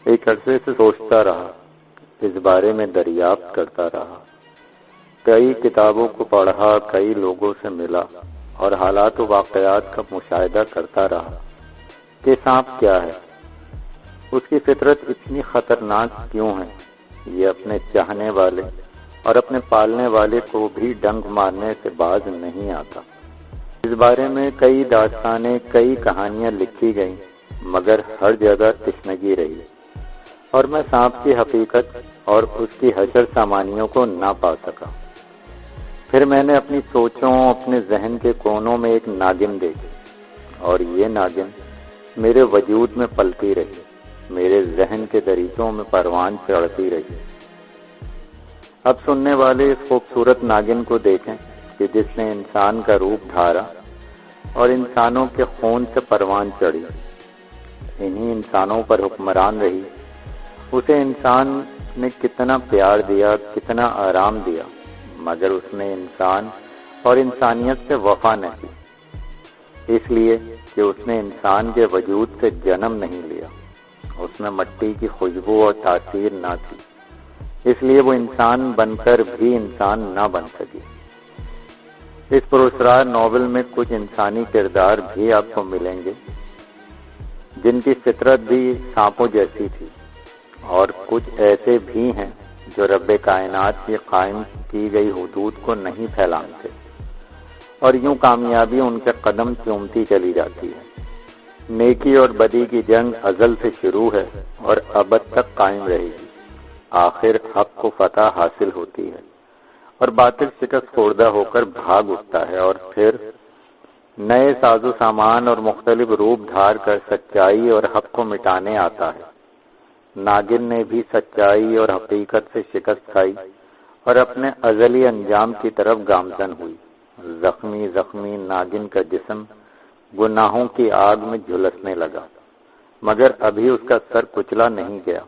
ایک عرصے سے سوچتا رہا، اس بارے میں دریافت کرتا رہا، کئی کتابوں کو پڑھا، کئی لوگوں سے ملا اور حالات و واقعات کا مشاہدہ کرتا رہا کہ سانپ کیا ہے، اس کی فطرت اتنی خطرناک کیوں ہے، یہ اپنے چاہنے والے اور اپنے پالنے والے کو بھی ڈنک مارنے سے باز نہیں آتا۔ اس بارے میں کئی داستانیں، کئی کہانیاں لکھی گئیں، مگر ہر جگہ تشنگی رہی اور میں سانپ کی حقیقت اور اس کی حشر سامانیوں کو نہ پا سکا۔ پھر میں نے اپنی سوچوں، اپنے ذہن کے کونوں میں ایک ناگن دیکھی اور یہ ناگن میرے وجود میں پلتی رہی، میرے ذہن کے دریچوں میں پروان چڑھتی رہی۔ اب سننے والے اس خوبصورت ناگن کو دیکھیں کہ جس نے انسان کا روپ دھارا اور انسانوں کے خون سے پروان چڑھی، انہی انسانوں پر حکمران رہی۔ اسے انسان نے کتنا پیار دیا، کتنا آرام دیا، مگر اس نے انسان اور انسانیت سے وفا نہ کی، اس لیے کہ اس نے انسان کے وجود سے جنم نہیں لیا، اس میں مٹی کی خوشبو اور تاثیر نہ تھی، اس لیے وہ انسان بن کر بھی انسان نہ بن سکی۔ اس پراسرار ناول میں کچھ انسانی کردار بھی آپ کو ملیں گے جن کی فطرت بھی سانپوں جیسی تھی، اور کچھ ایسے بھی ہیں جو رب کائنات کی قائم کی گئی حدود کو نہیں پھیلانتے، اور یوں کامیابی ان کے قدم چومتی چلی جاتی ہے۔ نیکی اور بدی کی جنگ ازل سے شروع ہے اور ابد تک قائم رہے گی۔ آخر حق کو فتح حاصل ہوتی ہے اور باطل شکست خوردہ ہو کر بھاگ اٹھتا ہے، اور پھر نئے ساز و سامان اور مختلف روپ دھار کر سچائی اور حق کو مٹانے آتا ہے۔ ناگن نے بھی سچائی اور حقیقت سے شکست کھائی اور اپنے ازلی انجام کی طرف گامزن ہوئی۔ زخمی زخمی ناگن کا جسم گناہوں کی آگ میں جھلسنے لگا، مگر ابھی اس کا سر کچلا نہیں گیا۔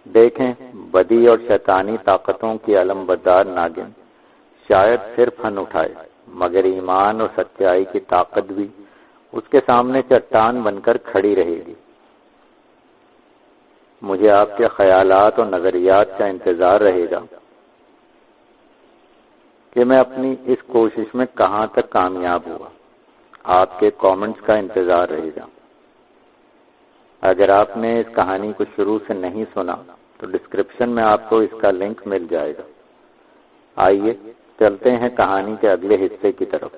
دیکھیں، بدی اور شیطانی طاقتوں کی علمبردار ناگن شاید پھر پھن اٹھائے، مگر ایمان اور سچائی کی طاقت بھی اس کے سامنے چٹان بن کر کھڑی رہے گی۔ مجھے آپ کے خیالات اور نظریات کا انتظار رہے گا کہ میں اپنی اس کوشش میں کہاں تک کامیاب ہوا۔ آپ کے کامنٹس کا انتظار رہے گا۔ اگر آپ نے اس کہانی کو شروع سے نہیں سنا تو ڈسکرپشن میں آپ کو اس کا لنک مل جائے گا۔ آئیے چلتے ہیں کہانی کے اگلے حصے کی طرف۔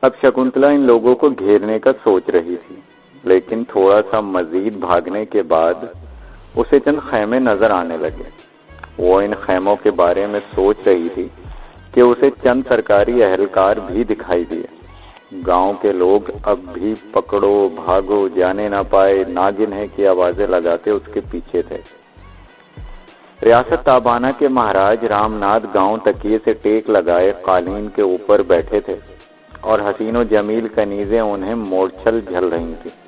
اب شکنتلا ان لوگوں کو گھیرنے کا سوچ رہی تھی، لیکن تھوڑا سا مزید بھاگنے کے بعد اسے چند خیمے نظر آنے لگے۔ وہ ان خیموں کے بارے میں سوچ رہی تھی کہ اسے چند سرکاری اہلکار بھی دکھائی دیے۔ گاؤں کے لوگ اب بھی پکڑو بھاگو جانے نہ پائے ناگن ہے کی آوازیں لگاتے اس کے پیچھے تھے۔ ریاست تابانہ کے مہاراج رام ناتھ گاؤں تکیے سے ٹیک لگائے قالین کے اوپر بیٹھے تھے اور حسین و جمیل کنیزیں انہیں مورچھل جھل رہی تھیں۔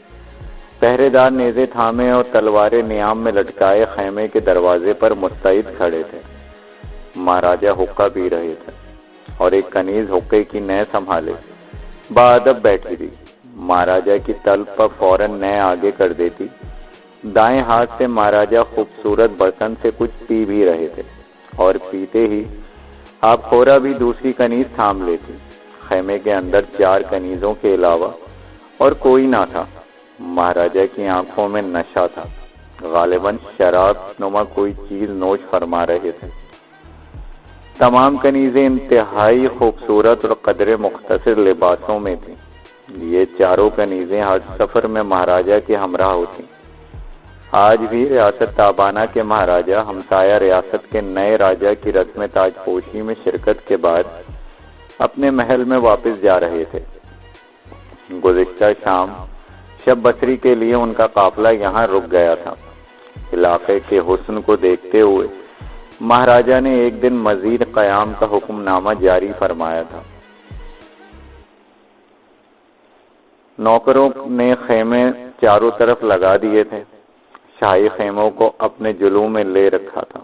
پہرے دار نیزے تھامے اور تلواریں نیام میں لٹکائے خیمے کے دروازے پر مستعد کھڑے تھے۔ مہاراجہ حقہ پی رہے تھے اور ایک کنیز حقے کی نہ سنبھالے بادب بیٹھی تھی۔ مہاراجہ کی طلب پر فوراً نہ آگے کر دیتی۔ دائیں ہاتھ سے مہاراجہ خوبصورت برتن سے کچھ پی بھی رہے تھے اور پیتے ہی آپ خورا بھی دوسری کنیز تھام لیتی۔ خیمے کے اندر 4 کنیزوں کے علاوہ اور کوئی نہ تھا۔ مہاراجہ کی آنکھوں میں نشہ تھا، غالباً شراب نما کوئی چیز نوش فرما رہے تھے۔ تمام کنیزیں انتہائی خوبصورت اور قدر مختصر لباسوں میں تھیں۔ یہ چاروں کنیزیں ہر سفر میں مہاراجہ کے ہمراہ ہوتی۔ آج بھی ریاست تابانہ کے مہاراجہ ہمسایہ ریاست کے نئے راجہ کی رسم تاج پوشی میں شرکت کے بعد اپنے محل میں واپس جا رہے تھے۔ گزشتہ شام شب بصری کے لیے ان کا قافلہ یہاں رک گیا تھا۔ علاقے کے حسن کو دیکھتے ہوئے مہاراجہ نے ایک دن مزید قیام کا حکم نامہ جاری فرمایا تھا۔ نوکروں نے خیمے چاروں طرف لگا دیے تھے، شاہی خیموں کو اپنے جلو میں لے رکھا تھا۔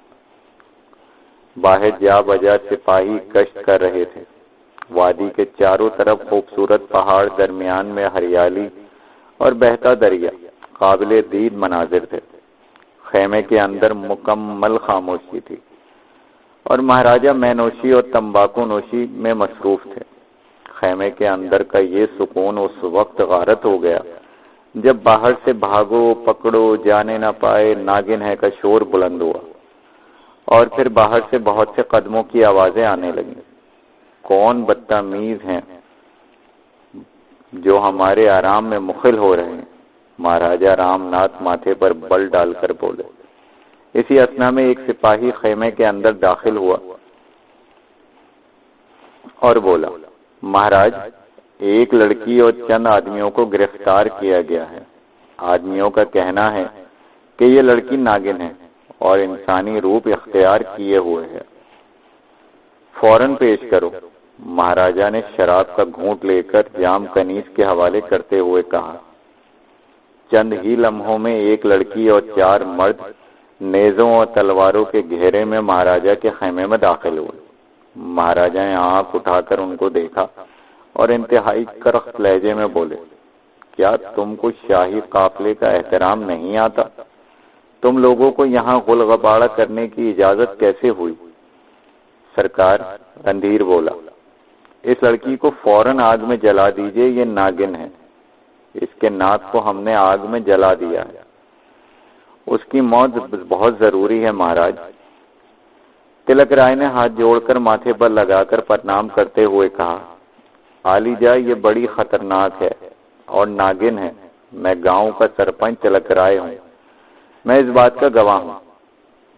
باہر جا بجا سپاہی گشت کر رہے تھے۔ وادی کے چاروں طرف خوبصورت پہاڑ، درمیان میں ہریالی اور بہتا دریا۔ قابل دید مناظر تھے۔ خیمے کے اندر مکمل خاموشی تھی اور مہاراجہ مے نوشی اور تمباکو نوشی میں مصروف تھے۔ خیمے کے اندر کا یہ سکون اس وقت غارت ہو گیا جب باہر سے بھاگو پکڑو جانے نہ پائے ناگن ہے کا شور بلند ہوا اور پھر باہر سے بہت سے قدموں کی آوازیں آنے لگیں۔ کون بدتمیز ہیں جو ہمارے آرام میں مخل ہو رہے ہیں، مہاراجہ رام ناتھ ماتھے پر بل ڈال کر بولے۔ اسی اثنا میں ایک سپاہی خیمے کے اندر داخل ہوا اور بولا، مہاراج، ایک لڑکی اور چند آدمیوں کو گرفتار کیا گیا ہے۔ آدمیوں کا کہنا ہے کہ یہ لڑکی ناگن ہے اور انسانی روپ اختیار کیے ہوئے ہے، فوراً پیش کرو۔ مہاراجہ نے شراب کا گھونٹ لے کر جام کنیز کے حوالے کرتے ہوئے کہا۔ چند ہی لمحوں میں ایک لڑکی اور 4 مرد نیزوں اور تلواروں کے گھیرے میں مہاراجہ کے خیمے میں داخل ہوئے۔ مہاراجہ نے آنکھ اٹھا کر ان کو دیکھا اور انتہائی کرخت لہجے میں بولے، کیا تم کو شاہی قافلے کا احترام نہیں آتا؟ تم لوگوں کو یہاں غل غبارہ کرنے کی اجازت کیسے ہوئی؟ سرکار، رندھیر بولا، اس لڑکی کو فوراً آگ میں جلا دیجئے، یہ ناگن ہے۔ اس کے ناک کو ہم نے آگ میں جلا دیا ہے، اس کی موت بہت ضروری ہے مہاراج۔ تلک رائے نے ہاتھ جوڑ کر ماتھے پر لگا کر پرنام کرتے ہوئے کہا، عالی جا، یہ بڑی خطرناک ہے اور ناگن ہے۔ میں گاؤں کا سرپنچ تلک رائے ہوں، میں اس بات کا گواہ ہوں۔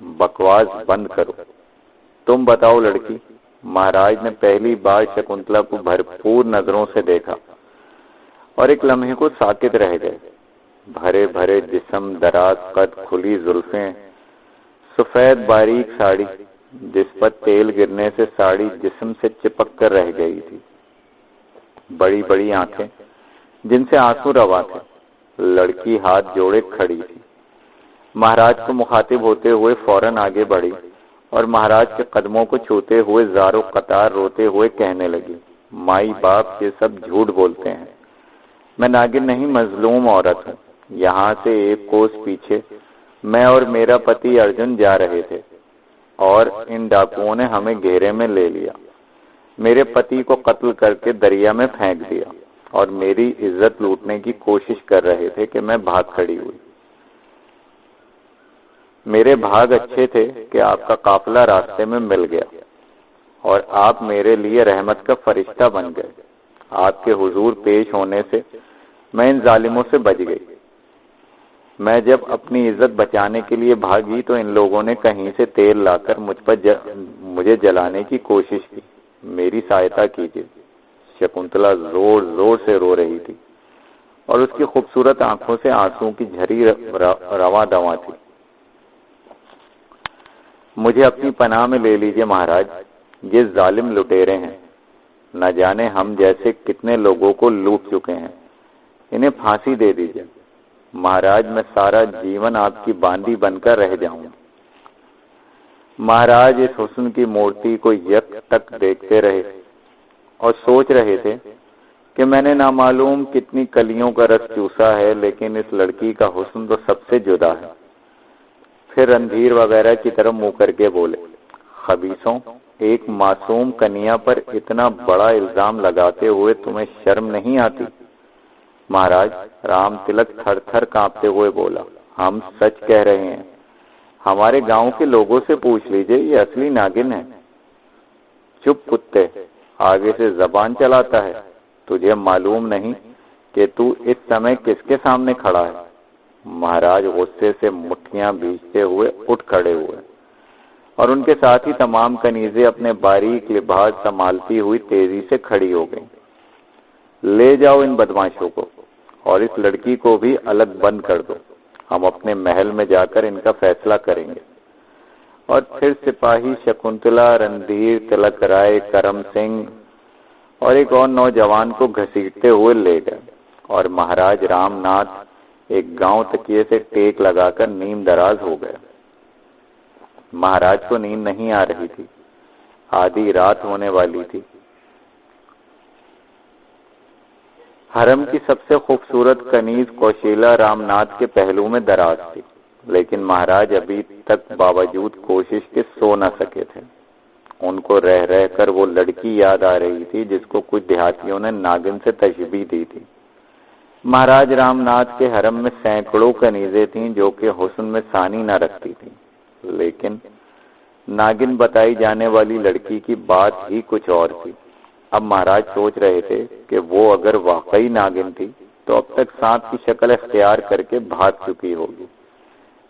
بکواس بند کرو، تم بتاؤ لڑکی۔ مہاراج نے پہلی بار شکنتلا کو بھرپور نظروں سے دیکھا اور ایک لمحے کو ساکت رہ گئے۔ بھرے بھرے جسم، دراز قد، کھلی زلفیں، سفید باریک ساڑی جس پر تیل گرنے سے ساڑی جسم سے چپک کر رہ گئی تھی، بڑی بڑی آنکھیں جن سے آنسو روا تھے۔ لڑکی ہاتھ جوڑے کھڑی تھی، مہاراج کو مخاطب ہوتے ہوئے فوراً آگے بڑھی اور مہاراج کے قدموں کو چھوتے ہوئے زار و قطار روتے ہوئے کہنے لگی، مائی باپ یہ سب جھوٹ بولتے ہیں، میں ناگن نہیں، مظلوم عورت ہوں۔ یہاں سے 1 کوس پیچھے میں اور میرا پتی ارجن جا رہے تھے اور ان ڈاکوؤں نے ہمیں گھیرے میں لے لیا، میرے پتی کو قتل کر کے دریا میں پھینک دیا اور میری عزت لوٹنے کی کوشش کر رہے تھے کہ میں بھاگ کھڑی ہوئی۔ میرے بھاگ اچھے تھے کہ آپ کا قافلہ راستے میں مل گیا اور آپ میرے لیے رحمت کا فرشتہ بن گئے۔ آپ کے حضور پیش ہونے سے میں ان ظالموں سے بچ گئی۔ میں جب اپنی عزت بچانے کے لیے بھاگی تو ان لوگوں نے کہیں سے تیل لا کر مجھے جلانے کی کوشش کی، میری سہایتا کیجیے۔ شکنتلا زور زور سے رو رہی تھی اور اس کی خوبصورت آنکھوں سے آنسوں کی جھری رواں دواں تھی۔ مجھے اپنی پناہ میں لے لیجیے مہاراج، یہ ظالم لٹیرے ہیں، نہ جانے ہم جیسے کتنے لوگوں کو لوٹ چکے ہیں، انہیں پھانسی دے دیجیے۔ مہاراج، میں سارا جیون آپ کی باندی بن کر رہ جاؤں۔ مہاراج اس حسن کی مورتی کو یک تک دیکھتے رہے اور سوچ رہے تھے کہ میں نے نامعلوم کتنی کلیوں کا رس چوسا ہے، لیکن اس لڑکی کا حسن تو سب سے جدا ہے۔ پھر رندھیر وغیرہ کی طرف منہ کر کے بولے، خبیثوں، ایک معصوم کنیا پر اتنا بڑا الزام لگاتے ہوئے تمہیں شرم نہیں آتی؟ مہاراج، رام تلک تھر تھر کانپتے ہوئے بولا، ہم سچ کہہ رہے ہیں، ہمارے گاؤں کے لوگوں سے پوچھ لیجئے، یہ اصلی ناگن ہے۔ چپ کتے، آگے سے زبان چلاتا ہے، تجھے معلوم نہیں کہ تو اس سمے کس کے سامنے کھڑا ہے؟ مہاراج غصے سے مٹھیاں بھیجتے ہوئے اٹھ کھڑے ہوئے اور ان کے ساتھ ہی تمام کنیزیں اپنے باریک لباس سنبھالتی ہوئی تیزی سے کھڑی ہو گئیں۔ لے جاؤ ان بدماشوں کو اور اس لڑکی کو بھی الگ بند کر دو، ہم اپنے محل میں جا کر ان کا فیصلہ کریں گے۔ اور پھر سپاہی شکنتلا، رندھیر، تلک رائے، کرم سنگھ اور ایک اور نوجوان کو گھسیٹتے ہوئے لے گئے اور مہاراج رام ناتھ ایک گاؤں تکیے سے ٹیک لگا کر نیم دراز ہو گئے۔ مہاراج کو نیند نہیں آ رہی تھی، آدھی رات ہونے والی تھی۔ حرم کی سب سے خوبصورت کنیز کوشیلا رام ناتھ کے پہلو میں دراز تھی، لیکن مہاراج ابھی تک باوجود کوشش کے سو نہ سکے تھے۔ ان کو رہ رہ کر وہ لڑکی یاد آ رہی تھی جس کو کچھ دیہاتیوں نے ناگن سے تشبیہ دی تھی۔ مہاراج رام ناتھ کے حرم میں سینکڑوں کنیزیں تھیں جو کہ حسن میں ثانی نہ رکھتی تھیں، لیکن ناگن بتائی جانے والی لڑکی کی بات ہی کچھ اور تھی۔ اب مہاراج سوچ رہے تھے کہ وہ اگر واقعی ناگن تھی تو اب تک سانپ کی شکل اختیار کر کے بھاگ چکی ہوگی۔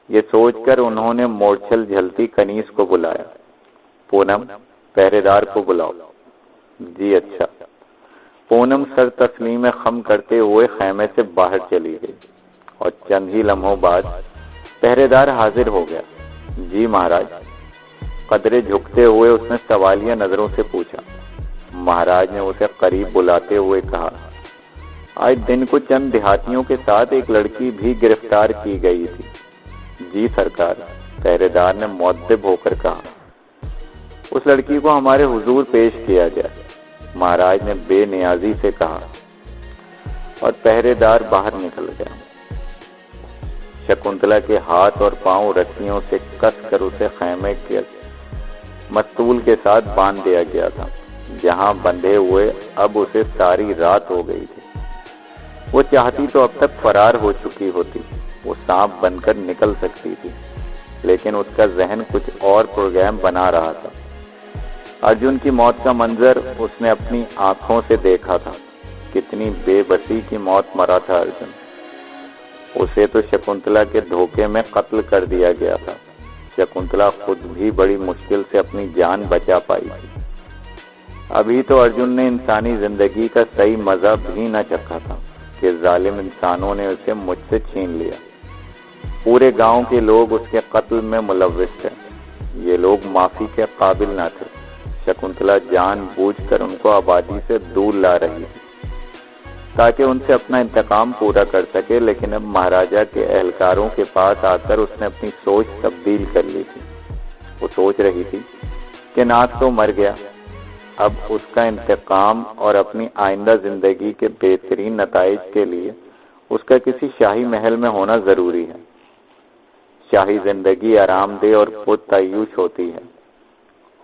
یہ سوچ کر انہوں نے مورچھل جھلتی کنیز کو بلایا۔ پونم، پہرے دار کو بلاؤ۔ جی اچھا۔ پونم سر تسلیم خم کرتے ہوئے خیمے سے باہر چلی گئی اور چند ہی لمحوں بعد پہرے دار حاضر ہو گیا۔ جی مہاراج، قدرے جھکتے ہوئے اس نے سوالیہ نظروں سے پوچھا۔ مہاراج نے اسے قریب بلاتے ہوئے کہا، آج دن کو چند دیہاتیوں کے ساتھ ایک لڑکی بھی گرفتار کی گئی تھی۔ جی سرکار، پہرے دار نے مؤدب ہو کر کہا۔ اس لڑکی کو ہمارے حضور پیش کیا جائے، مہاراج نے بے نیازی سے کہا، اور پہرے دار باہر نکل گیا۔ شکنتلا کے ہاتھ اور پاؤں رسیوں سے کس کر اسے خیمے کے مستول کے ساتھ باندھ دیا گیا تھا، جہاں بندھے ہوئے اب اسے ساری رات ہو گئی تھی۔ وہ چاہتی تو اب تک فرار ہو چکی ہوتی، وہ سانپ بن کر نکل سکتی تھی، لیکن اس کا ذہن کچھ اور پروگرام بنا رہا تھا۔ ارجن کی موت کا منظر اس نے اپنی آنکھوں سے دیکھا تھا۔ کتنی بے بسی کی موت مرا تھا ارجن۔ اسے تو شکنتلا کے دھوکے میں قتل کر دیا گیا تھا۔ شکنتلا خود بھی بڑی مشکل سے اپنی جان بچا پائی تھی۔ ابھی تو ارجن نے انسانی زندگی کا صحیح مزہ بھی نہ چکھا تھا کہ ظالم انسانوں نے اسے مجھ سے چھین لیا۔ پورے گاؤں کے لوگ اس کے قتل میں ملوث تھے۔ یہ لوگ معافی کے قابل نہ تھے۔ شکنتلا جان بوجھ کر ان کو آبادی سے دور لا رہی تھی تاکہ ان سے اپنا انتقام پورا کر سکے، لیکن اب مہاراجا کے اہلکاروں کے پاس آ کر اس نے اپنی سوچ تبدیل کر لی تھی۔ وہ سوچ رہی تھی کہ ناتھ تو مر گیا، اب اس کا انتقام اور اپنی آئندہ زندگی کے بہترین نتائج کے لیے اس کا کسی شاہی محل میں ہونا ضروری ہے۔ شاہی زندگی آرام دہ اور پرتعیش ہوتی ہے،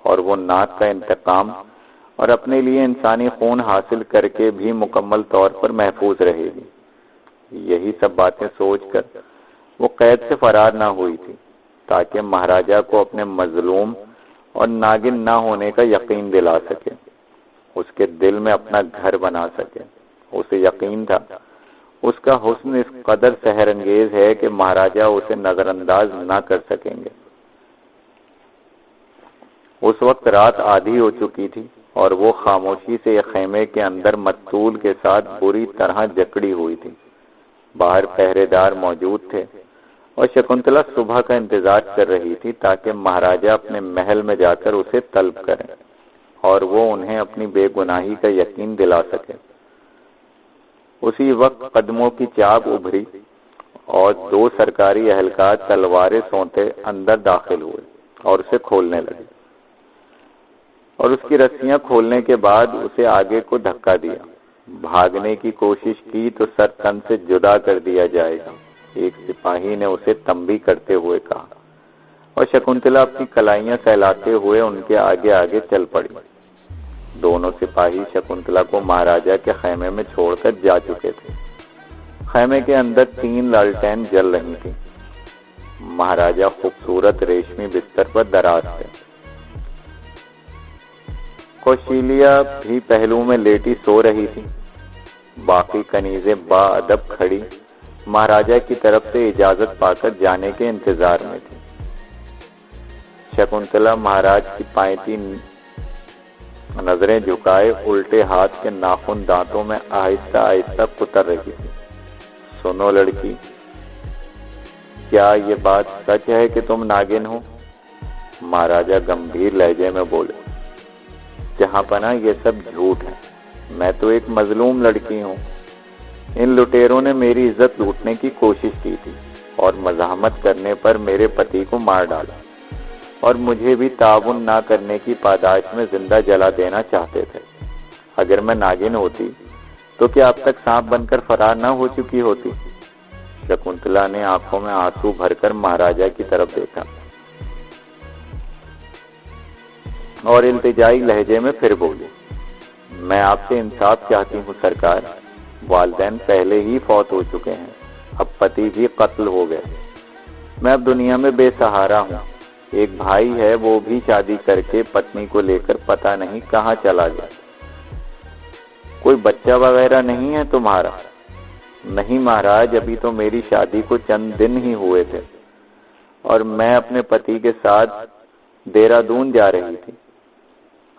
اور وہ ناتھ کا انتقام اور اپنے لیے انسانی خون حاصل کر کے بھی مکمل طور پر محفوظ رہے گی۔ یہی سب باتیں سوچ کر وہ قید سے فرار نہ ہوئی تھی تاکہ مہاراجا کو اپنے مظلوم اور ناگن نہ ہونے کا یقین دلا سکے، اس کے دل میں اپنا گھر بنا سکے۔ اسے یقین تھا اس کا حسن اس قدر سحر انگیز ہے کہ مہاراجا اسے نظر انداز نہ کر سکیں گے۔ اس وقت رات آدھی ہو چکی تھی اور وہ خاموشی سے خیمے کے اندر مستول کے ساتھ بری طرح جکڑی ہوئی تھی۔ باہر پہرے دار موجود تھے اور شکنتلا صبح کا انتظار کر رہی تھی تاکہ مہاراجا اپنے محل میں جا کر اسے طلب کریں اور وہ انہیں اپنی بے گناہی کا یقین دلا سکے۔ اسی وقت قدموں کی چاپ ابھری اور دو سرکاری اہلکار تلواریں سونتے اندر داخل ہوئے اور اسے کھولنے لگے، اور اس کی رسیاں کھولنے کے بعد اسے آگے کو دھکا دیا۔ بھاگنے کی کوشش کی تو سر تن سے جدا کر دیا جائے گا، ایک سپاہی نے اسے تنبیہ کرتے ہوئے کہا، اور شکنتلا اپنی کلائیاں سہلاتے ہوئے ان کے آگے آگے چل پڑی۔ دونوں سپاہی شکنتلا کو مہاراجا کے خیمے میں چھوڑ کر جا چکے تھے۔ خیمے کے اندر 3 لالٹین جل رہی تھی۔ مہاراجا خوبصورت ریشمی بستر پر دراز تھے۔ کوشیلیا بھی پہلو میں لیٹی سو رہی تھی۔ باقی کنیزیں با ادب کھڑی مہاراجا کی طرف سے اجازت پا کر جانے کے انتظار میں تھی۔ شکنتلا مہاراج کی پائیتی نظریں جھکائے الٹے ہاتھ کے ناخن دانتوں میں آہستہ آہستہ کتر رہی تھی۔ سنو لڑکی، کیا یہ بات سچ ہے کہ تم ناگن ہو؟ مہاراجا گمبھیر لہجے میں بولے۔ جہاں پناہ یہ سب جھوٹ ہے، میں تو ایک مظلوم لڑکی ہوں۔ ان لٹیروں نے میری عزت لوٹنے کی کوشش کی تھی اور مزاحمت کرنے پر میرے پتی کو مار ڈالا، اور مجھے بھی تعاون نہ کرنے کی پاداش میں زندہ جلا دینا چاہتے تھے۔ اگر میں ناگن ہوتی تو کیا اب تک سانپ بن کر فرار نہ ہو چکی ہوتی؟ شکنتلا نے آنکھوں میں آنسو بھر کر مہاراجا کی طرف دیکھا اور التجائی لہجے میں پھر بولی، میں آپ سے انصاف چاہتی ہوں سرکار، والدین پہلے ہی فوت ہو چکے ہیں، اب پتی بھی قتل ہو گئے، میں اب دنیا میں بے سہارا ہوں، ایک بھائی ہے وہ بھی شادی کر کے پتنی کو لے کر پتہ نہیں کہاں چلا گیا، کوئی بچہ وغیرہ نہیں ہے تمہارا؟ نہیں مہاراج، ابھی تو میری شادی کو چند دن ہی ہوئے تھے اور میں اپنے پتی کے ساتھ دہرادون جا رہی تھی،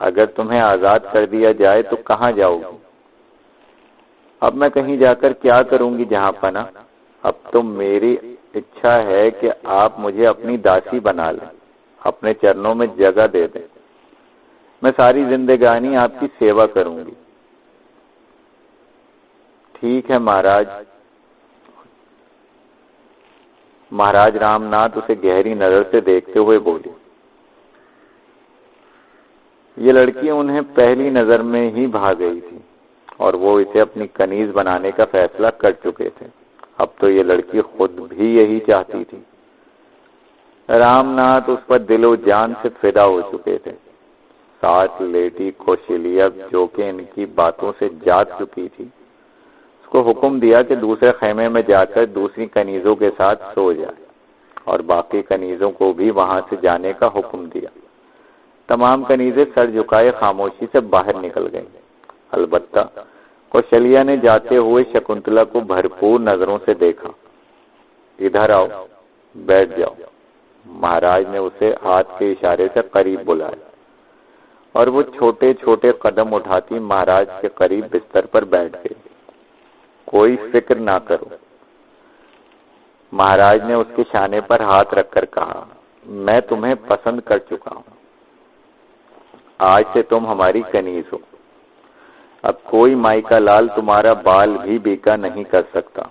اگر تمہیں آزاد کر دیا جائے تو کہاں جاؤ گی؟ اب میں کہیں جا کر کیا کروں گی جہاں پناہ؟ اب تو میری اچھا ہے کہ آپ مجھے اپنی داسی بنا لیں، اپنے چرنوں میں جگہ دے دیں، میں ساری زندگانی آپ کی سیوا کروں گی۔ ٹھیک ہے مہاراج۔ مہاراج رام ناتھ اسے گہری نظر سے دیکھتے ہوئے بولی، یہ لڑکی انہیں پہلی نظر میں ہی بھا گئی تھی اور وہ اسے اپنی کنیز بنانے کا فیصلہ کر چکے تھے، اب تو یہ لڑکی خود بھی یہی چاہتی تھی۔ رام ناتھ اس پر دل و جان سے فدا ہو چکے تھے، ساتھ لیٹی کوشلیہ جو کہ ان کی باتوں سے جاگ چکی تھی، اس کو حکم دیا کہ دوسرے خیمے میں جا کر دوسری کنیزوں کے ساتھ سو جائے اور باقی کنیزوں کو بھی وہاں سے جانے کا حکم دیا۔ تمام کنیزیں سر جھکائے خاموشی سے باہر نکل گئیں، البتہ کوشلیہ نے جاتے ہوئے شکنتلا کو بھرپور نظروں سے دیکھا۔ ادھر آؤ، بیٹھ جاؤ، مہاراج نے اسے ہاتھ کے اشارے سے قریب بلایا اور وہ چھوٹے چھوٹے قدم اٹھاتی مہاراج کے قریب بستر پر بیٹھ گئی۔ کوئی فکر نہ کرو، مہاراج نے اس کے شانے پر ہاتھ رکھ کر کہا، میں تمہیں پسند کر چکا ہوں، آج سے تم ہماری کنیز ہو، اب کوئی مائی کا لال تمہارا بال بھی بیکا نہیں کر سکتا۔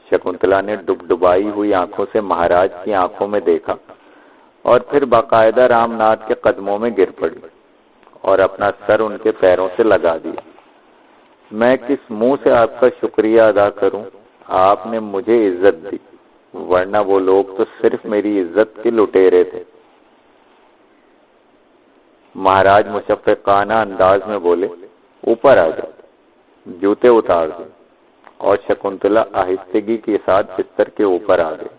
شکنتلا نے ڈبڈبائی ہوئی آنکھوں سے مہاراج کی آنکھوں میں دیکھا اور پھر باقاعدہ رام ناتھ کے قدموں میں گر پڑی اور اپنا سر ان کے پیروں سے لگا دیا۔ میں کس منہ سے آپ کا شکریہ ادا کروں؟ آپ نے مجھے عزت دی، ورنہ وہ لوگ تو صرف میری عزت کے لٹیرے تھے۔ مہاراج مشفقانہ انداز میں بولے، اوپر آ جاؤ، جوتے اتار دو، اور شکنتلا آہستگی کے ساتھ بستر کے اوپر آ گئی۔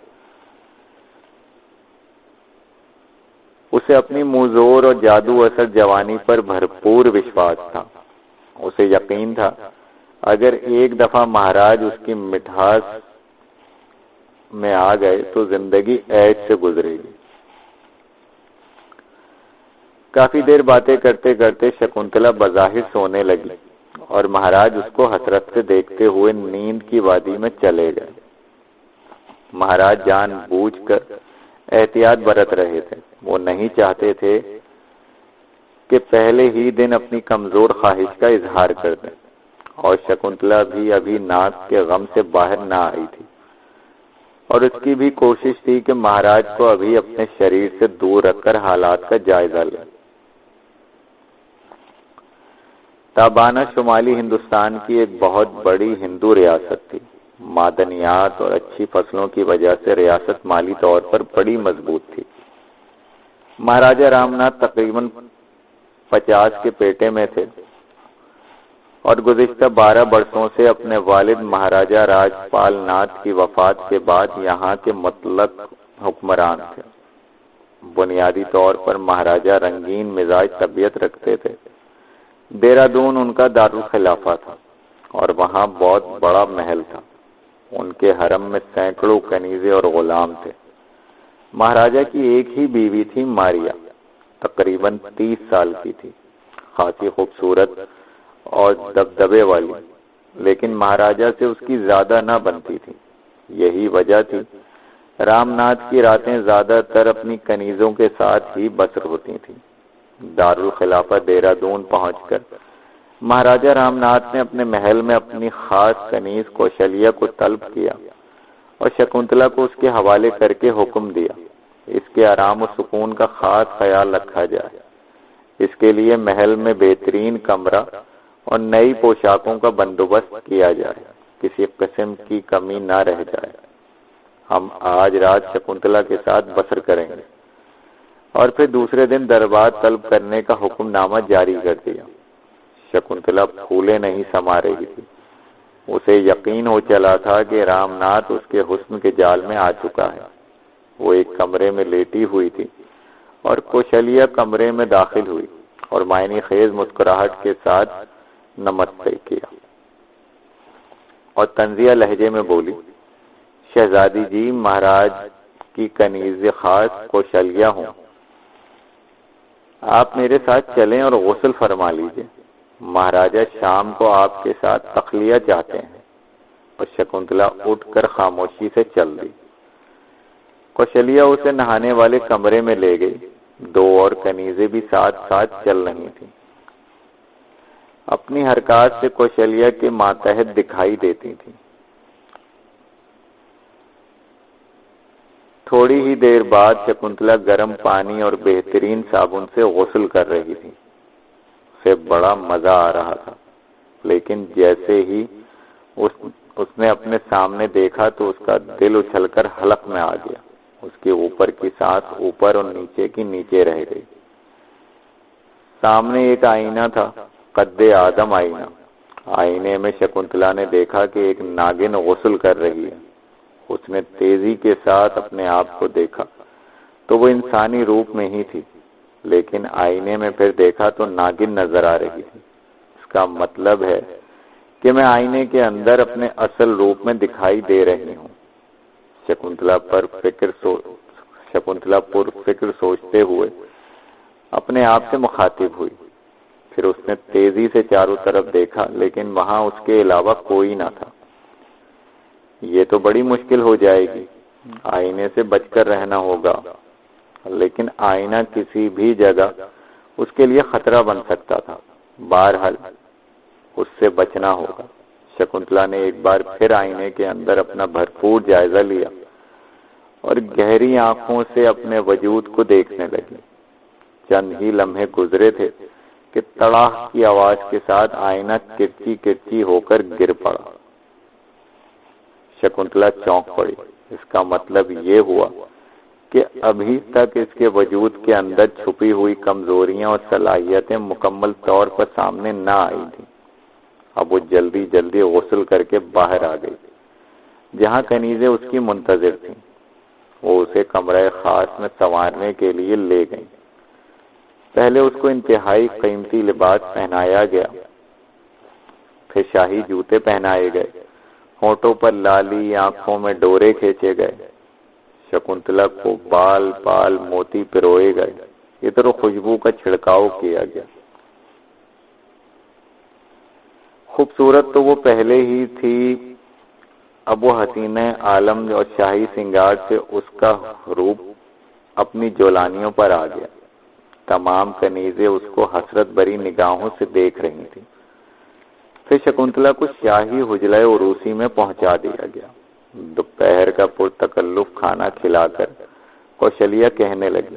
اسے اپنی موزور اور جادو اثر جوانی پر بھرپور وشواس تھا، اسے یقین تھا اگر ایک دفعہ مہاراج اس کی مٹھاس میں آ گئے تو زندگی عیش سے گزرے گی۔ کافی دیر باتیں کرتے کرتے شکنتلا بظاہر سونے لگی اور مہاراج اس کو حسرت سے دیکھتے ہوئے نیند کی وادی میں چلے گئے۔ مہاراج جان بوجھ کر احتیاط برت رہے تھے، وہ نہیں چاہتے تھے کہ پہلے ہی دن اپنی کمزور خواہش کا اظہار کر دیں، اور شکنتلا بھی ابھی ناک کے غم سے باہر نہ آئی تھی، اور اس کی بھی کوشش تھی کہ مہاراج کو ابھی اپنے شریر سے دور رکھ کر حالات کا جائزہ لے۔ تابانہ شمالی ہندوستان کی ایک بہت بڑی ہندو ریاست تھی، معدنیات اور اچھی فصلوں کی وجہ سے ریاست مالی طور پر بڑی مضبوط تھی۔ مہاراجہ رام ناتھ تقریباً 50 کے پیٹے میں تھے اور گزشتہ 12 برسوں سے اپنے والد مہاراجہ راج پال ناتھ کی وفات کے بعد یہاں کے مطلق حکمران تھے۔ بنیادی طور پر مہاراجہ رنگین مزاج طبیعت رکھتے تھے۔ دہرادون ان کا دارالخلافہ تھا اور وہاں بہت بڑا محل تھا، ان کے حرم میں سینکڑوں کنیزیں اور غلام تھے۔ مہاراجہ کی ایک ہی بیوی تھی ماریا، تقریباً 30 سال کی تھی، خاصی خوبصورت اور دبدبے والی، لیکن مہاراجہ سے اس کی زیادہ نہ بنتی تھی۔ یہی وجہ تھی رام ناتھ کی راتیں زیادہ تر اپنی کنیزوں کے ساتھ ہی بسر ہوتی تھیں۔ دارالخلافہ دہرادون پہنچ کر مہاراجہ رام ناتھ نے اپنے محل میں اپنی خاص کنیز کوشلیہ کو طلب کیا اور شکنتلا کو اس کے حوالے کر کے حکم دیا اس کے آرام و سکون کا خاص خیال رکھا جائے۔ اس کے لیے محل میں بہترین کمرہ اور نئی پوشاکوں کا بندوبست کیا جائے، کسی قسم کی کمی نہ رہ جائے۔ ہم آج رات شکنتلا کے ساتھ بسر کریں گے۔ اور پھر دوسرے دن دربار طلب کرنے کا حکم نامہ جاری کر دیا۔ شکنتلا پھولے نہیں سما رہی تھی۔ اسے یقین ہو چلا تھا کہ رام ناتھ اس کے حسن کے جال میں آ چکا ہے۔ وہ ایک کمرے میں لیٹی ہوئی تھی اور کوشلیہ کمرے میں داخل ہوئی اور معنی خیز مسکراہٹ کے ساتھ نمستے کیا اور طنزیہ لہجے میں بولی، شہزادی جی، مہاراج کی کنیز خاص کوشلیہ ہوں، آپ میرے ساتھ چلیں اور غسل فرما لیجئے۔ مہاراجہ شام کو آپ کے ساتھ تخلیہ چاہتے ہیں۔ اور شکنتلا اٹھ کر خاموشی سے چل دی۔ کوشلیہ اسے نہانے والے کمرے میں لے گئی۔ دو اور کنیزیں بھی ساتھ ساتھ چل رہی تھیں۔ اپنی حرکات سے کوشلیہ کے ماتحت دکھائی دیتی تھیں۔ تھوڑی ہی دیر بعد شکنتلا گرم پانی اور بہترین صابن سے غسل کر رہی تھی۔ اسے بڑا مزہ آ رہا تھا، لیکن جیسے ہی اس نے اپنے سامنے دیکھا تو اس کا دل اچھل کر حلق میں آ گیا۔ اس کے اوپر کی سانس اوپر اور نیچے کی نیچے رہ گئی۔ سامنے ایک آئینہ تھا، قد آدم آئینہ۔ آئینے میں شکنتلا نے دیکھا کہ ایک ناگن غسل کر رہی ہے۔ اس نے تیزی کے ساتھ اپنے آپ کو دیکھا تو وہ انسانی روپ میں ہی تھی، لیکن آئینے میں پھر دیکھا تو ناگن نظر آ رہی تھی۔ اس کا مطلب ہے کہ میں آئینے کے اندر اپنے اصل روپ میں دکھائی دے رہی ہوں۔ شکنتلا پر فکر سوچتے ہوئے اپنے آپ سے مخاطب ہوئی۔ پھر اس نے تیزی سے چاروں طرف دیکھا، لیکن وہاں اس کے علاوہ کوئی نہ تھا۔ یہ تو بڑی مشکل ہو جائے گی، آئینے سے بچ کر رہنا ہوگا۔ لیکن آئینہ کسی بھی جگہ اس کے لیے خطرہ بن سکتا تھا۔ بہرحال اس سے بچنا ہوگا۔ شکنتلا نے ایک بار پھر آئینے کے اندر اپنا بھرپور جائزہ لیا اور گہری آنکھوں سے اپنے وجود کو دیکھنے لگی۔ چند ہی لمحے گزرے تھے کہ تڑاک کی آواز کے ساتھ آئینہ کرچی کرچی ہو کر گر پڑا۔ شکنتلا چونک پڑی۔ اس کا مطلب یہ ہوا کہ ابھی تک اس کے وجود کے اندر چھپی ہوئی کمزوریاں اور صلاحیتیں مکمل طور پر سامنے نہ آئی تھیں۔ اب وہ جلدی جلدی غسل کر کے باہر آ گئی، جہاں کنیزیں اس کی منتظر تھیں۔ وہ اسے کمرہ خاص میں سنوارنے کے لیے لے گئیں۔ پہلے اس کو انتہائی قیمتی لباس پہنایا گیا، پھر شاہی جوتے پہنائے گئے، ہونٹوں پر لالی، آنکھوں میں ڈورے کھینچے گئے۔ شکنتلا کو بال بال موتی پروئے گئے، عطر و خوشبو کا چھڑکاؤ کیا گیا۔ خوبصورت تو وہ پہلے ہی تھی، اب وہ حسین عالم اور شاہی سنگار سے اس کا روپ اپنی جولانیوں پر آ گیا۔ تمام کنیزیں اس کو حسرت بری نگاہوں سے دیکھ رہی تھیں۔ پھر شکنتلا کو شاہی حجرہ عروسی میں پہنچا دیا گیا۔ دوپہر کا پرتکلف کھانا کھلا کر کوشلیہ کہنے لگی،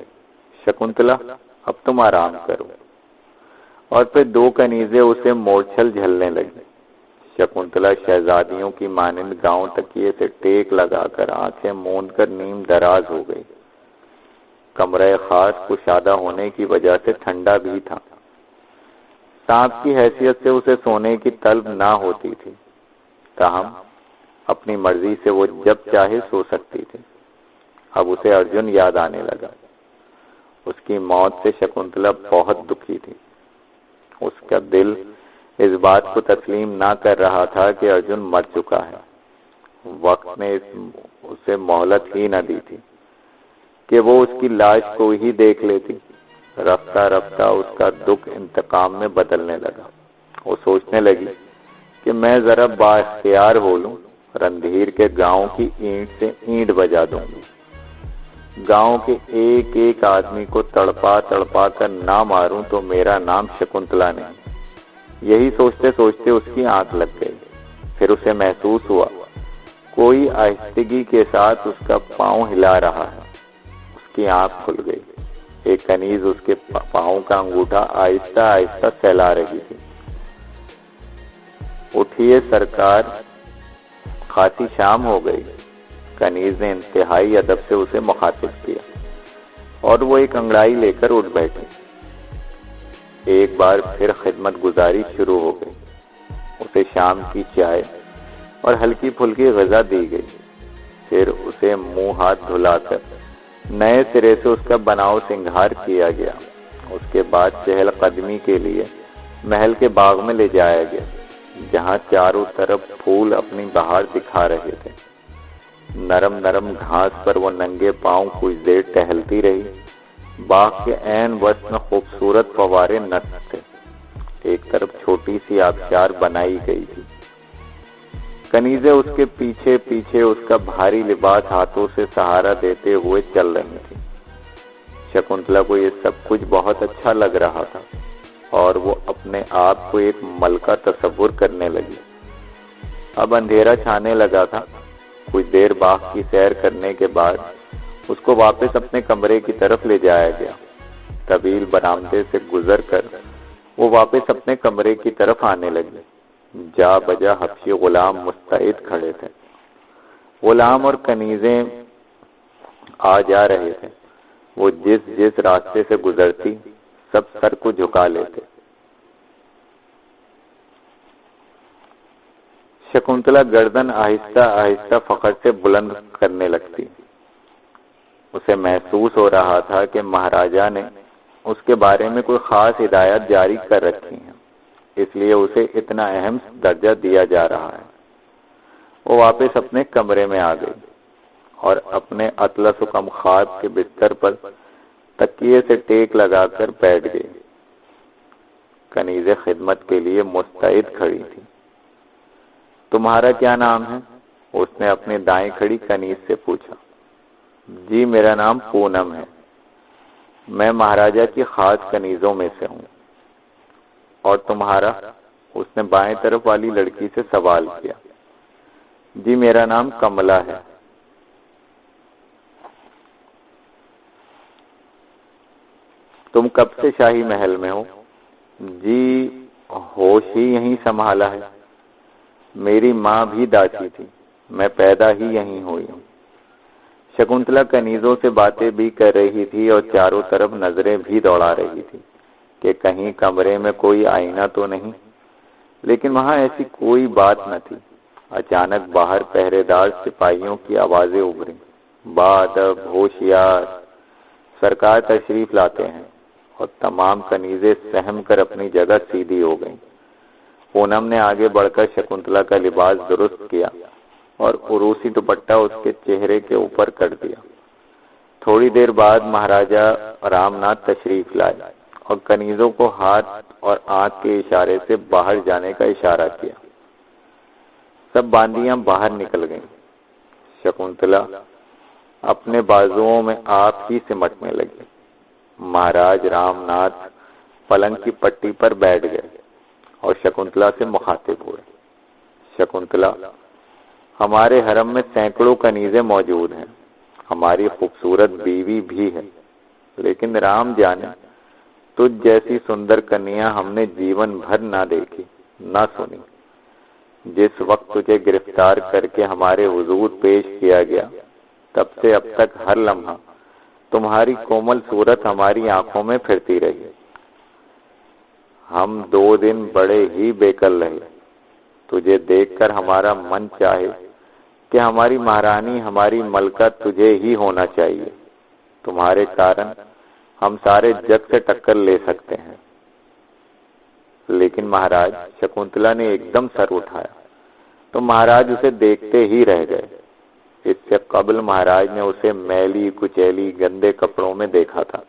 شکنتلا اب تم آرام کرو۔ اور پھر دو کنیزیں اسے مورچھل جھلنے لگی۔ شکنتلا شہزادیوں کی مانند گاؤں تکیے سے ٹیک لگا کر آنکھیں موند کر نیم دراز ہو گئی۔ کمرہ خاص کشادہ ہونے کی وجہ سے ٹھنڈا بھی تھا۔ سانپ کی حیثیت سے اسے سونے کی طلب نہ ہوتی تھی، تاہم اپنی مرضی سے وہ جب چاہے سو سکتی تھی۔ اب اسے ارجن یاد آنے لگا۔ اس کی موت سے شکنتلا بہت دکھی تھی۔ اس کا دل اس بات کو تسلیم نہ کر رہا تھا کہ ارجن مر چکا ہے۔ وقت نے اسے مہلت ہی نہ دی تھی کہ وہ اس کی لاش کو ہی دیکھ لیتی۔ رفتہ رفتہ اس کا دکھ انتقام میں بدلنے لگا۔ وہ سوچنے لگی کہ میں ذرا با اختیار ہو لوں، رندھیر کے گاؤں کی اینٹ سے اینٹ بجا دوں گی، گاؤں کے ایک ایک آدمی کو تڑپا تڑپا کر نہ ماروں تو میرا نام شکنتلا نہیں۔ یہی سوچتے سوچتے اس کی آنکھ لگ گئی۔ پھر اسے محسوس ہوا کوئی آہستگی کے ساتھ اس کا پاؤں ہلا رہا ہے۔ اس کی آنکھ کھل گئی۔ ایک کنیز اس کے پاؤں کا انگوٹھا آہستہ آہستہ سہلا رہی تھی۔ اٹھیے سرکار، خاصی شام ہو گئی۔ کنیز نے انتہائی ادب سے اسے مخاطب کیا اور وہ ایک انگڑائی لے کر اٹھ بیٹھی۔ ایک بار پھر خدمت گزاری شروع ہو گئی۔ اسے شام کی چائے اور ہلکی پھلکی غذا دی گئی۔ پھر اسے منہ ہاتھ دھلا کر نئے سرے سے اس کا بناؤ سنگھار کیا گیا۔ اس کے بعد چہل قدمی کے لیے محل کے باغ میں لے جایا گیا، جہاں چاروں طرف پھول اپنی بہار دکھا رہے تھے۔ نرم نرم گھاس پر وہ ننگے پاؤں کچھ دیر ٹہلتی رہی۔ باغ کے عین وسط میں خوبصورت فوارے نصب تھے۔ ایک طرف چھوٹی سی آبشار بنائی گئی تھی۔ کنیزیں اس کے پیچھے پیچھے اس کا بھاری لباس ہاتھوں سے سہارا دیتے ہوئے چل رہی تھی۔ شکنتلا کو یہ سب کچھ بہت اچھا لگ رہا تھا اور وہ اپنے آپ کو ایک ملکہ تصور کرنے لگی۔ اب اندھیرا چھانے لگا تھا۔ کچھ دیر باغ کی سیر کرنے کے بعد اس کو واپس اپنے کمرے کی طرف لے جایا گیا۔ طویل برآمدے سے گزر کر وہ واپس اپنے کمرے کی طرف آنے لگی۔ جا بجا حبشی غلام مستعد کھڑے تھے۔ غلام اور کنیزیں آ جا رہے تھے۔ وہ جس راستے سے گزرتی سب سر کو جھکا لیتے۔ شکنتلا گردن آہستہ آہستہ فخر سے بلند کرنے لگتی۔ اسے محسوس ہو رہا تھا کہ مہاراجا نے اس کے بارے میں کوئی خاص ہدایت جاری کر رکھی ہیں، اس لیے اسے اتنا اہم درجہ دیا جا رہا ہے۔ وہ واپس اپنے کمرے میں آ گئی اور اپنے اطلس و کم خواب کے بستر پر تکیے سے ٹیک لگا کر بیٹھ گئی۔ کنیزیں خدمت کے لیے مستعد کھڑی تھی۔ تمہارا کیا نام ہے؟ اس نے اپنے دائیں کھڑی کنیز سے پوچھا۔ جی میرا نام پونم ہے، میں مہاراجا کی خاص کنیزوں میں سے ہوں۔ اور تمہارا؟ اس نے بائیں طرف والی لڑکی سے سوال کیا۔ جی میرا نام کملا ہے۔ تم کب سے شاہی محل میں ہو؟ جی ہوش ہی یہیں سنبھالا ہے، میری ماں بھی داسی تھی، میں پیدا ہی یہیں ہوئی ہوں۔ شکنتلا کنیزوں سے باتیں بھی کر رہی تھی اور چاروں طرف نظریں بھی دوڑا رہی تھی کہ کہیں کمرے میں کوئی آئینہ تو نہیں، لیکن وہاں ایسی کوئی بات نہ تھی۔ اچانک باہر پہرے دار سپاہیوں کی آوازیں ابھریں۔ بادب، ہوشیار، سرکار تشریف لاتے ہیں، اور تمام کنیزیں سہم کر اپنی جگہ سیدھی ہو گئیں۔ پونم نے آگے بڑھ کر شکنتلا کا لباس درست کیا اور عروسی دوپٹہ اس کے چہرے کے اوپر کر دیا۔ تھوڑی دیر بعد مہاراجا رام ناتھ تشریف لائے اور کنیزوں کو ہاتھ اور آنکھ کے اشارے سے باہر جانے کا اشارہ کیا۔ سب باندیاں باہر نکل گئیں۔ شکنتلا اپنے بازوؤں میں آپ ہی سمٹنے لگی۔ مہاراج رام ناتھ پلنگ کی پٹی پر بیٹھ گئے اور شکنتلا سے مخاطب ہوئے۔ شکنتلا، ہمارے حرم میں سینکڑوں کنیزیں موجود ہیں، ہماری خوبصورت بیوی بھی ہے، لیکن رام جانے تجھ جیسی سندر کنیا ہم نے جیون بھر نہ دیکھی نہ سنی۔ جس وقت تجھے گرفتار کر کے ہمارے حضور پیش کیا گیا، تب سے اب تک ہر لمحہ تمہاری کومل صورت ہماری آنکھوں میں پھرتی رہی۔ ہم 2 دن بڑے ہی بے کل رہے۔ تجھے دیکھ کر ہمارا من چاہے کہ ہماری مہارانی، ہماری ملکہ تجھے ہی ہونا چاہیے۔ تمہارے کارن ہم سارے جگ سے ٹکر لے سکتے ہیں۔ لیکن مہاراج، شکنتلا نے ایک دم سر اٹھایا تو مہاراج اسے دیکھتے ہی رہ گئے۔ اس سے قبل مہاراج نے اسے میلی کچیلی گندے کپڑوں میں دیکھا تھا،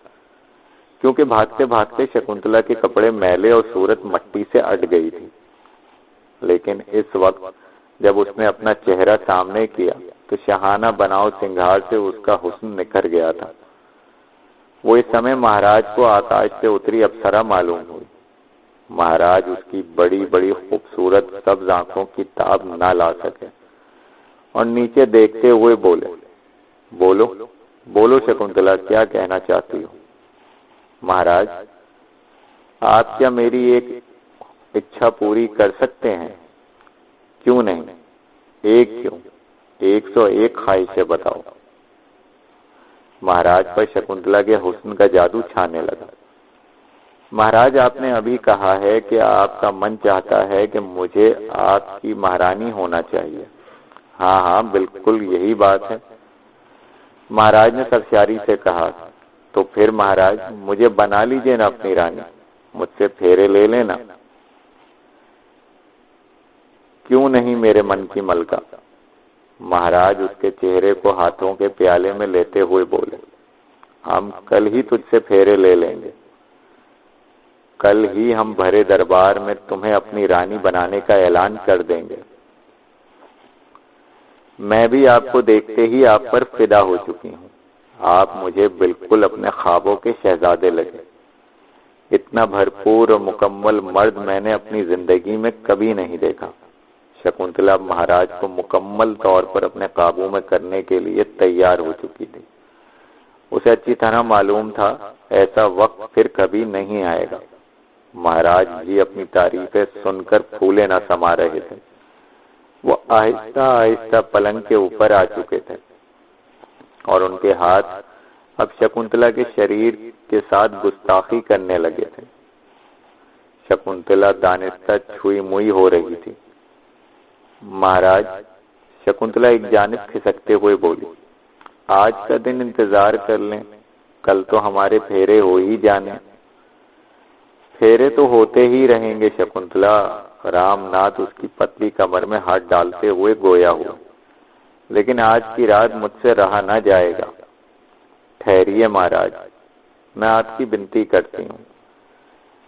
کیونکہ بھاگتے بھاگتے شکنتلا کے کپڑے میلے اور صورت مٹی سے اٹ گئی تھی۔ لیکن اس وقت جب اس نے اپنا چہرہ سامنے کیا تو شاہانہ بناؤ سنگھار سے اس کا حسن نکھر گیا تھا۔ وہ اس سمے مہاراج کو آکاش سے اتری اپسرا معلوم ہوئی۔ مہاراج اس کی بڑی بڑی خوبصورت سبز آنکھوں کی تاب نہ لا سکے اور نیچے دیکھتے ہوئے بولے، بولو بولو شکنتلا، کیا کہنا چاہتی ہو؟ مہاراج، آپ کیا میری ایک اچھا پوری کر سکتے ہیں؟ کیوں نہیں؟ ایک کیوں؟ 101 خواہشیں بتاؤ۔ مہاراج پر شکنتلا کے حسن کا جادو چھانے لگا۔ مہاراج، آپ نے ابھی کہا ہے کہ آپ کا من چاہتا ہے کہ مجھے آپ کی مہارانی ہونا چاہیے۔ ہاں ہاں، بالکل یہی بات ہے، مہاراج نے سرشاری سے کہا۔ تو پھر مہاراج مجھے بنا لیجیے نا اپنی رانی، مجھ سے پھیرے لے لینا۔ کیوں نہیں میرے من کی ملکہ؟ مہاراج اس کے چہرے کو ہاتھوں کے پیالے میں لیتے ہوئے بولے، ہم کل ہی تجھ سے پھیرے لے لیں گے، کل ہی ہم بھرے دربار میں تمہیں اپنی رانی بنانے کا اعلان کر دیں گے۔ میں بھی آپ کو دیکھتے ہی آپ پر فدا ہو چکی ہوں، آپ مجھے بالکل اپنے خوابوں کے شہزادے لگے۔ اتنا بھرپور اور مکمل مرد میں نے اپنی زندگی میں کبھی نہیں دیکھا۔ شکنتلا مہاراج کو مکمل طور پر اپنے قابو میں کرنے کے لیے تیار ہو چکی تھی۔ اسے اچھی طرح معلوم تھا ایسا وقت پھر کبھی نہیں آئے گا۔ مہاراج بھی اپنی تعریفیں سن کر پھولے نہ سما رہے تھے۔ وہ آہستہ آہستہ پلنگ کے اوپر آ چکے تھے اور ان کے ہاتھ اب شکنتلا کے شریر کے ساتھ گستاخی کرنے لگے تھے۔ شکنتلا دانستہ چھوئی موئی ہو رہی تھی۔ مہاراج، شکنتلا ایک جانب کھسکتے ہوئے بولی، آج کا دن انتظار کر لیں، کل تو ہمارے پھیرے ہو ہی جانے۔ پھیرے تو ہوتے ہی رہیں گے شکنتلا، رام ناتھ اس کی پتلی کمر میں ہاتھ ڈالتے ہوئے گویا ہوا، لیکن آج کی رات مجھ سے رہا نہ جائے گا۔ ٹھہریے مہاراج، میں آپ کی بنتی کرتی ہوں،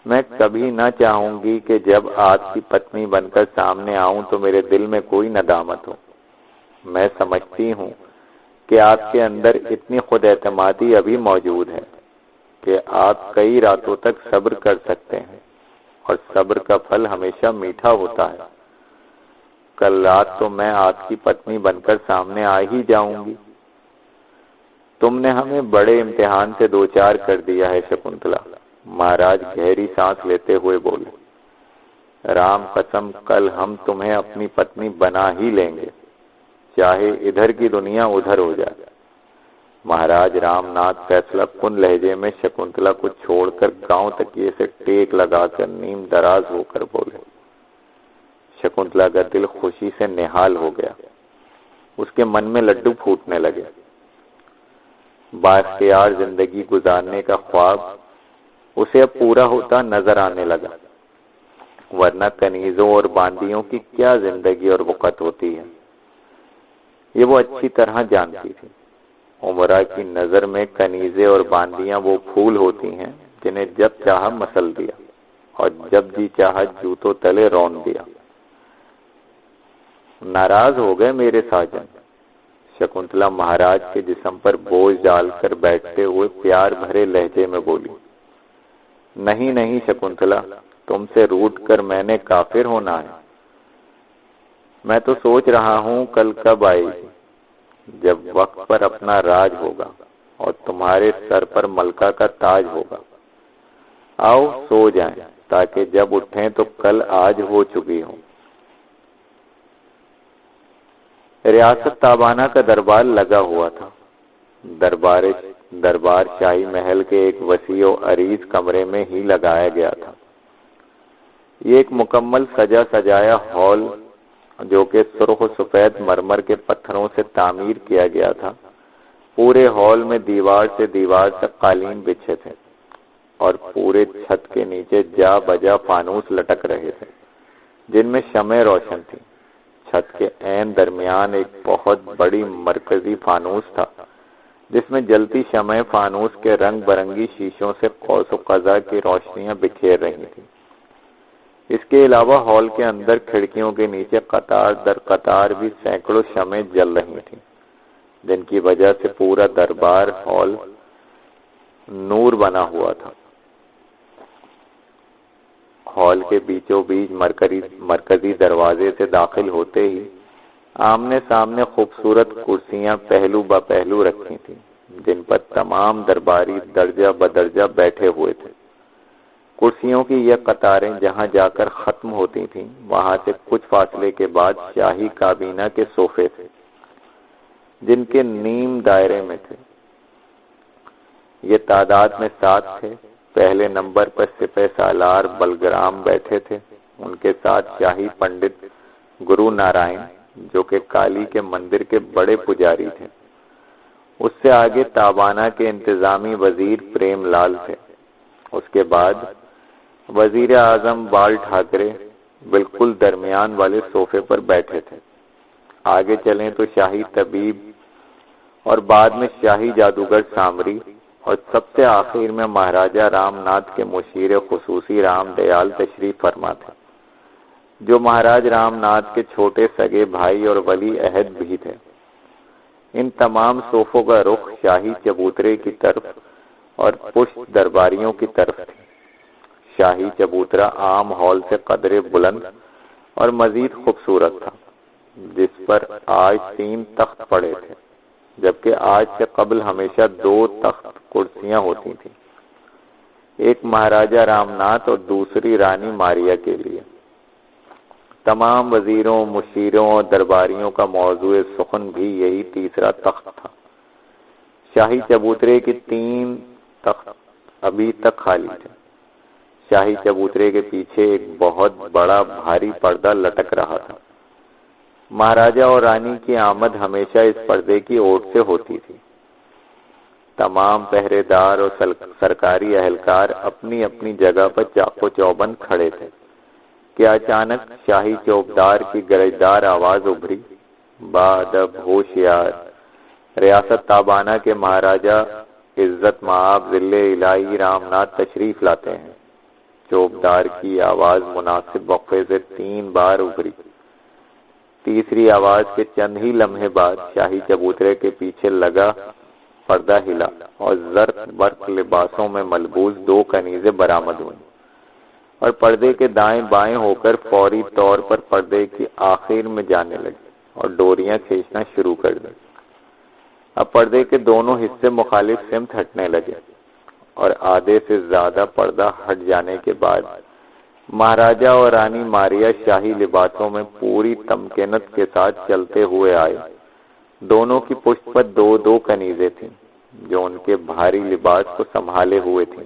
میں کبھی نہ چاہوں گی کہ جب آپ کی پتنی بن کر سامنے آؤں تو میرے دل میں کوئی ندامت ہو۔ میں سمجھتی ہوں کہ آپ کے اندر اتنی خود اعتمادی ابھی موجود ہے کہ آپ کئی راتوں تک صبر کر سکتے ہیں، اور صبر کا پھل ہمیشہ میٹھا ہوتا ہے۔ کل رات تو میں آپ کی پتنی بن کر سامنے آ ہی جاؤں گی۔ تم نے ہمیں بڑے امتحان سے دوچار کر دیا ہے شکنتلا، مہاراج گہری سانس لیتے ہوئے بولے۔ رام قسم، کل ہم تمہیں اپنی پتنی بنا ہی لیں گے، چاہے ادھر کی دنیا ادھر ہو جائے۔ مہاراج رام ناتھ فیصلہ کن لہجے میں شکنتلا کو چھوڑ کر گاؤں تکیے سے ٹیک لگا کر نیم دراز ہو کر بولے۔ شکنتلا کا دل خوشی سے نہال ہو گیا، اس کے من میں لڈو پھوٹنے لگے۔ بااختیار زندگی گزارنے کا خواب اسے اب پورا ہوتا نظر آنے لگا، ورنہ کنیزوں اور باندیوں کی کیا زندگی اور وقت ہوتی ہے، یہ وہ اچھی طرح جانتی تھی۔ عمرہ کی نظر میں کنیزیں اور باندیاں وہ پھول ہوتی ہیں جنہیں جب چاہا مسل دیا اور جب جی چاہا جوتوں تلے رون دیا۔ ناراض ہو گئے میرے ساجن، شکنتلا مہاراج کے جسم پر بوجھ ڈال کر بیٹھتے ہوئے پیار بھرے لہجے میں بولی۔ نہیں نہیں شکنتلا، تم سے روٹ کر میں نے کافر ہونا ہے۔ میں تو سوچ رہا ہوں کل کب آئے گی، جب وقت پر اپنا راج ہوگا اور تمہارے سر پر ملکہ کا تاج ہوگا۔ آؤ سو جائیں تاکہ جب اٹھیں تو کل آج ہو چکی ہوں۔ ریاست تابانہ کا دربار لگا ہوا تھا۔ دربار شاہی محل کے ایک وسیع و عریض کمرے میں ہی لگایا گیا تھا۔ یہ ایک مکمل سجا سجایا ہال جو کہ سرخ و سفید مرمر کے پتھروں سے تعمیر کیا گیا تھا۔ پورے ہال میں دیوار سے دیوار تک قالین بچھے تھے اور پورے چھت کے نیچے جا بجا فانوس لٹک رہے تھے جن میں شمعیں روشن تھیں۔ چھت کے عین درمیان ایک بہت بڑی مرکزی فانوس تھا جس میں جلتی شمعیں فانوس کے رنگ برنگی شیشوں سے قوس و قزح کی روشنیاں بکھیر رہی تھیں۔ اس کے علاوہ ہال کے اندر کھڑکیوں کے نیچے قطار در قطار بھی سینکڑوں شمعیں جل رہی تھیں، جن کی وجہ سے پورا دربار ہال نور بنا ہوا تھا۔ ہال کے بیچوں بیچ مرکزی دروازے سے داخل ہوتے ہی آمنے سامنے خوبصورت کرسیاں پہلو بہ پہلو رکھی تھیں جن پر تمام درباری درجہ بدرجہ بیٹھے ہوئے تھے۔ کرسیوں کی یہ قطاریں جہاں جا کر ختم ہوتی تھیں وہاں سے کچھ فاصلے کے بعد شاہی کابینہ کے صوفے تھے جن کے نیم دائرے میں تھے۔ یہ تعداد میں 7 تھے۔ پہلے نمبر پر سپہ سالار بلگرام بیٹھے تھے، ان کے ساتھ شاہی پنڈت گرو نارائن جو کہ کالی کے مندر کے بڑے پجاری تھے۔ اس سے آگے تابانہ کے انتظامی وزیر پریم لال تھے۔ اس کے بعد وزیر اعظم بال ٹھاکرے بالکل درمیان والے صوفے پر بیٹھے تھے۔ آگے چلیں تو شاہی طبیب اور بعد میں شاہی جادوگر سامری اور سب سے آخر میں مہاراجہ رام ناتھ کے مشیر خصوصی رام دیال تشریف فرما تھے، جو مہاراج رام ناتھ کے چھوٹے سگے بھائی اور ولی عہد بھی تھے۔ ان تمام صوفوں کا رخ شاہی چبوترے کی طرف اور پشت درباریوں کی طرف تھی۔ شاہی چبوترا عام ہال سے قدرے بلند اور مزید خوبصورت تھا، جس پر آج 3 تخت پڑے تھے، جبکہ آج سے قبل ہمیشہ 2 تخت کرسیاں ہوتی تھیں، ایک مہاراجہ رام ناتھ اور دوسری رانی ماریا کے لیے۔ تمام وزیروں، مشیروں اور درباریوں کا موضوع سخن بھی یہی تیسرا تخت تھا۔ شاہی چبوترے کی 3 تخت ابھی تک خالی تھے۔ شاہی چبوترے کے پیچھے ایک بہت بڑا بھاری پردہ لٹک رہا تھا۔ مہاراجہ اور رانی کی آمد ہمیشہ اس پردے کی اوٹ سے ہوتی تھی۔ تمام پہرے دار اور سرکاری اہلکار اپنی اپنی جگہ پر چاقو چوبند کھڑے تھے کہ اچانک شاہی چوبدار کی گرجدار آواز ابھری، بادب ہوشیار، ریاست تابانہ کے مہاراجہ عزت مآب ذلِ الہی رام ناتھ تشریف لاتے ہیں۔ چوبدار کی آواز مناسب وقفے سے 3 بار ابھری۔ تیسری آواز کے چند ہی لمحے بعد شاہی چبوترے کے پیچھے لگا پردہ ہلا اور زرق برق لباسوں میں ملبوس 2 کنیزیں برآمد ہوئیں اور پردے کے دائیں بائیں ہو کر فوری طور پر پردے کی آخر میں جانے لگی اور ڈوریاں کھینچنا شروع کر دیں۔ اب پردے کے دونوں حصے مخالف سمت ہٹنے لگے اور آدھے سے زیادہ پردہ ہٹ جانے کے بعد مہاراجہ اور رانی ماریا شاہی لباسوں میں پوری تمکنت کے ساتھ چلتے ہوئے آئے۔ دونوں کی پشت پر 2 کنیزیں تھیں جو ان کے بھاری لباس کو سنبھالے ہوئے تھیں۔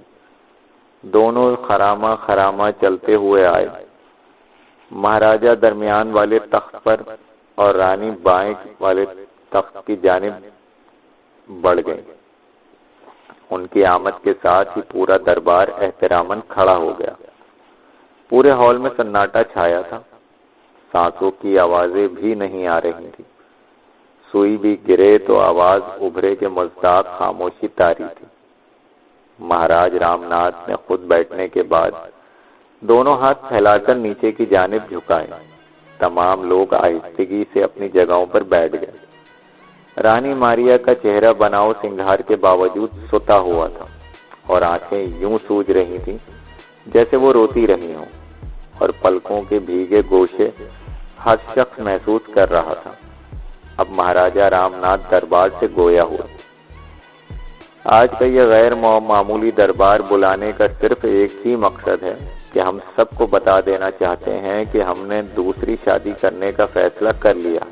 دونوں خرامہ خرامہ چلتے ہوئے آئے۔ مہاراجہ درمیان والے تخت پر اور رانی بائیں والے تخت کی جانب بڑھ گئی۔ ان کی آمد کے ساتھ ہی پورا دربار احتراماً کھڑا ہو گیا۔ پورے ہال میں سناٹا چھایا تھا۔ سانسوں کی آوازیں بھی نہیں آ رہی تھی۔ سوئی بھی گرے تو آواز ابھرے کے مزداق خاموشی طاری تھی۔ مہاراج رام ناتھ نے خود بیٹھنے کے بعد دونوں ہاتھ پھیلا کر نیچے کی جانب جھکائے۔ تمام لوگ آہستگی سے اپنی جگہوں پر بیٹھ گئے۔ رانی ماریا کا چہرہ بناؤ سنگھار کے باوجود ستا ہوا تھا اور آنکھیں یوں سوج رہی تھیں جیسے وہ روتی رہی ہوں، اور پلکوں کے بھیگے گوشے ہر شخص محسوس کر رہا تھا اب مہاراجہ رام ناتھ دربار سے گویا ہوا۔ آج کا یہ غیر معمولی دربار بلانے کا صرف ایک ہی مقصد ہے کہ ہم سب کو بتا دینا چاہتے ہیں کہ ہم نے دوسری شادی کرنے کا فیصلہ کر لیا۔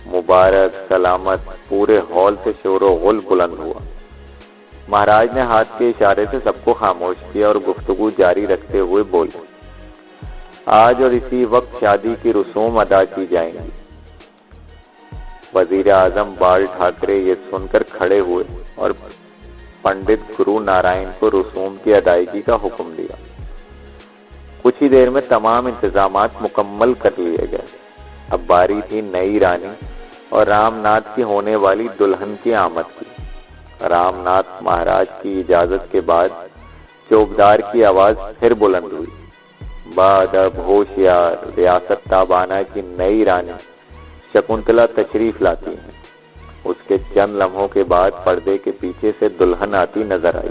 مبارک سلامت پورے ہال سے شور و غل بلند ہوا۔ مہاراج نے ہاتھ کے اشارے سے سب کو خاموش کیا اور گفتگو جاری رکھتے ہوئے بولے، آج اور اسی وقت شادی کی رسوم ادا کی جائیں گی۔ وزیر اعظم بال ٹھاکرے یہ سن کر کھڑے ہوئے اور پنڈت گرو نارائن کو رسوم کی ادائیگی کا حکم دیا۔ کچھ ہی دیر میں تمام انتظامات مکمل کر لیے گئے۔ اب باری تھی نئی رانی اور رام ناتھ کی ہونے والی دلہن کی آمد کی۔ رام ناتھ مہاراج کی اجازت کے بعد چوبدار کی آواز پھر بلند ہوئی، بادب ہوشیار، ریاست تابانہ کی نئی رانی شکنتلا تشریف لاتی ہیں۔ اس کے چند لمحوں کے بعد پردے کے پیچھے سے دلہن آتی نظر آئی۔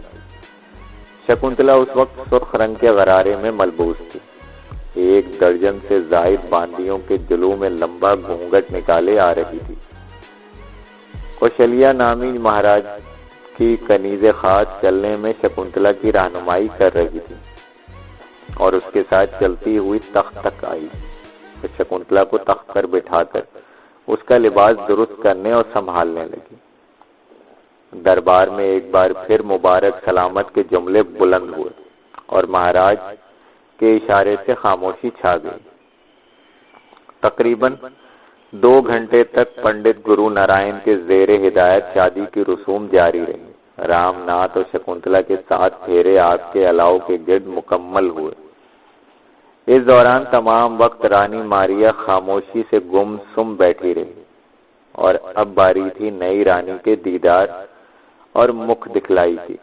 شکنتلا اس وقت سرخ رنگ کے غرارے میں ملبوس تھی۔ 1 درجن سے زائد باندیوں کے جلو میں لمبا گھونگھٹ نکالے آ رہی تھی۔ کوشلیا نامی مہاراج کی کنیز خاص چلنے میں شکنتلا کی رہنمائی کر رہی تھی اور اس کے ساتھ چلتی ہوئی تخت تک آئی۔ شکنتلا کو تخت پر بٹھا کر اس کا لباس درست کرنے اور سنبھالنے لگی۔ دربار میں ایک بار پھر مبارک سلامت کے جملے بلند ہوئے اور مہاراج کے اشارے سے خاموشی چھا گئی۔ تقریباً 2 گھنٹے تک پنڈت گرو نارائن کے زیر ہدایت شادی کی رسوم جاری رہی۔ رام ناتھ اور شکنتلا کے 7 پھیرے آگ کے الاؤ کے گرد مکمل ہوئے۔ اس دوران تمام وقت رانی ماریا خاموشی سے گم سم بیٹھی رہی اور اب باری تھی نئی رانی کے دیدار اور مکھ دکھلائی کی۔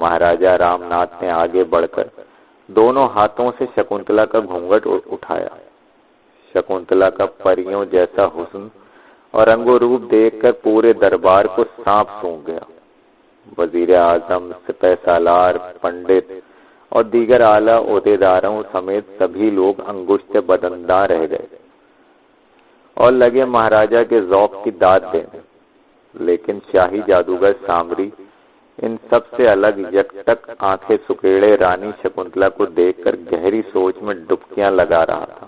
مہاراجا رام ناتھ نے آگے بڑھ کر دونوں ہاتھوں سے شکنتلا کا گھونگھٹ اٹھایا۔ شکنتلا کا پریوں جیسا حسن اور رنگ و روپ دیکھ کر پورے دربار کو سانپ سونگ گیا۔ وزیر اعظم، سپہ سالار، پنڈت اور دیگر اعلیٰ عہدیداروں سمیت سبھی لوگ انگشت بدنداں رہ گئے اور لگے مہاراجا کے ذوق کی داد دینے، لیکن شاہی جادوگر سامری ان سب سے الگ یکٹک آنکھیں سکیڑے رانی شکنتلا کو دیکھ کر گہری سوچ میں ڈبکیاں لگا رہا تھا۔